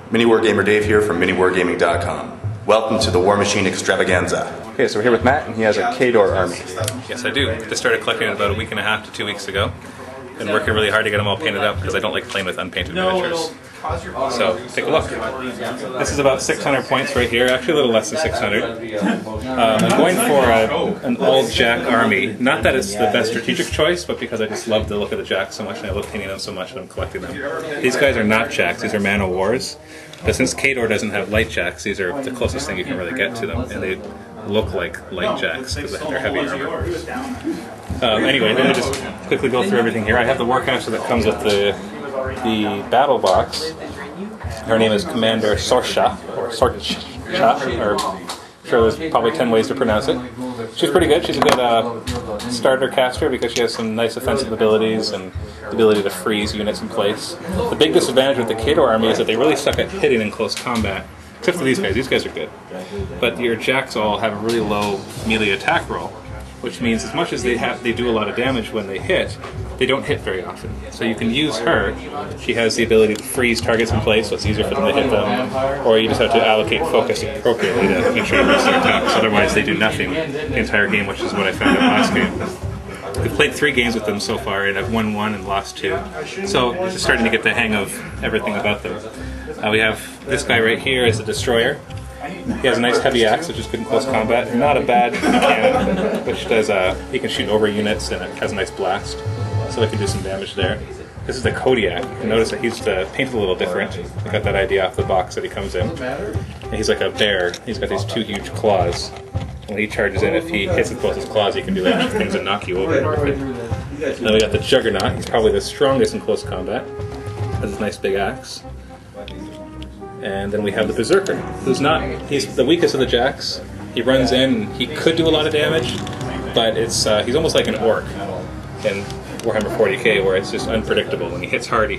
Mini Wargamer Dave here from miniwargaming.com. Welcome to the Warmachine extravaganza. Okay, so we're here with Matt, and he has a Khador army. Yes, I do. Just started collecting it about a week and a half to 2 weeks ago. Been working really hard to get them all painted up because I don't like playing with unpainted miniatures. So, take a look. This is about 600 points right here, actually a little less than 600. I'm going for an all-Jack army. Not that it's the best strategic choice, but because I just love the look of the Jacks so much and I love painting them so much that I'm collecting them. These guys are not Jacks, these are Man of Wars. But since Khador doesn't have light Jacks, these are the closest thing you can really get to them. And they look like light Jacks because they're heavy armor. Anyway, let me just quickly go through everything here. I have the Warcaster that comes with the battle box. Her name is Commander Sorsha, or Sorcha, or I'm sure there's probably 10 ways to pronounce it. She's pretty good. She's a good starter caster because she has some nice offensive abilities and the ability to freeze units in place. The big disadvantage with the Khador army is that they really suck at hitting in close combat, except for these guys. These guys are good. But your Jacks all have a really low melee attack roll, which means as much as they do a lot of damage when they hit, they don't hit very often. So you can use her. She has the ability to freeze targets in place, so it's easier for them to hit them. Or you just have to allocate focus appropriately to make sure you miss their attacks. Otherwise they do nothing the entire game, which is what I found out last game. We've played 3 games with them so far, and I've won 1 and lost 2. So just starting to get the hang of everything about them. We have this guy right here as a destroyer. He has a nice heavy axe, which is good in close combat. Not a bad cannon, which does he can shoot over units and it has a nice blast, so it can do some damage there. This is the Kodiak. You can notice that he's painted a little different. I got that idea off the box that he comes in. And he's like a bear. He's got these 2 huge claws. When he charges in, if he hits with both his claws, he can do extra things and knock you over. Then we got the Juggernaut. He's probably the strongest in close combat. Has this nice big axe. And then we have the Berserker, he's the weakest of the Jacks. He runs in, he could do a lot of damage, but he's almost like an orc in Warhammer 40k, where it's just unpredictable. When he hits hard,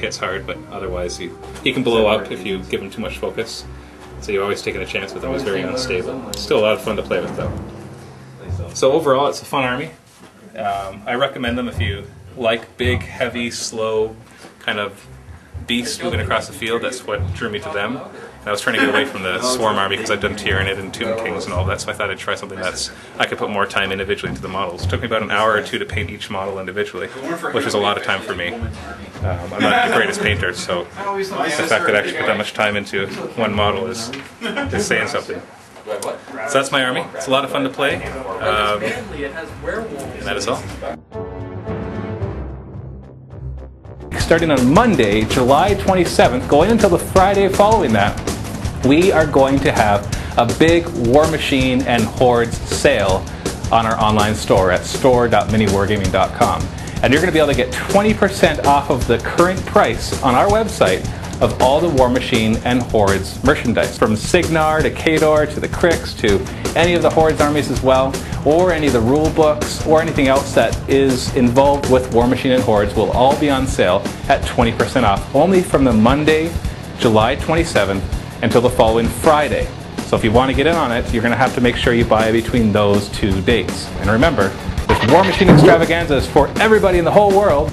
but otherwise he can blow up if you give him too much focus. So you're always taking a chance with him. He's very unstable. Still a lot of fun to play with though. So overall, it's a fun army. I recommend them if you like big, heavy, slow, kind of beasts moving across the field. That's what drew me to them. And I was trying to get away from the Swarm army because I've done Tyranid and Tomb Kings and all that, so I thought I'd try something I could put more time individually into the models. It took me about an hour or 2 to paint each model individually, which was a lot of time for me. I'm not the greatest painter, so the fact that I actually put that much time into one model is saying something. So that's my army. It's a lot of fun to play. And that is all. Starting on Monday, July 27th, going until the Friday following that, we are going to have a big Warmachine and Hordes sale on our online store at store.miniwargaming.com. And you're going to be able to get 20% off of the current price on our website of all the Warmachine and Hordes merchandise. From Signar to Khador to the Cricks to any of the Hordes armies as well, or any of the rule books or anything else that is involved with Warmachine and Hordes will all be on sale at 20% off, only from the Monday, July 27th until the following Friday. So if you want to get in on it, you're going to have to make sure you buy between those 2 dates. And remember, this Warmachine extravaganza is for everybody in the whole world.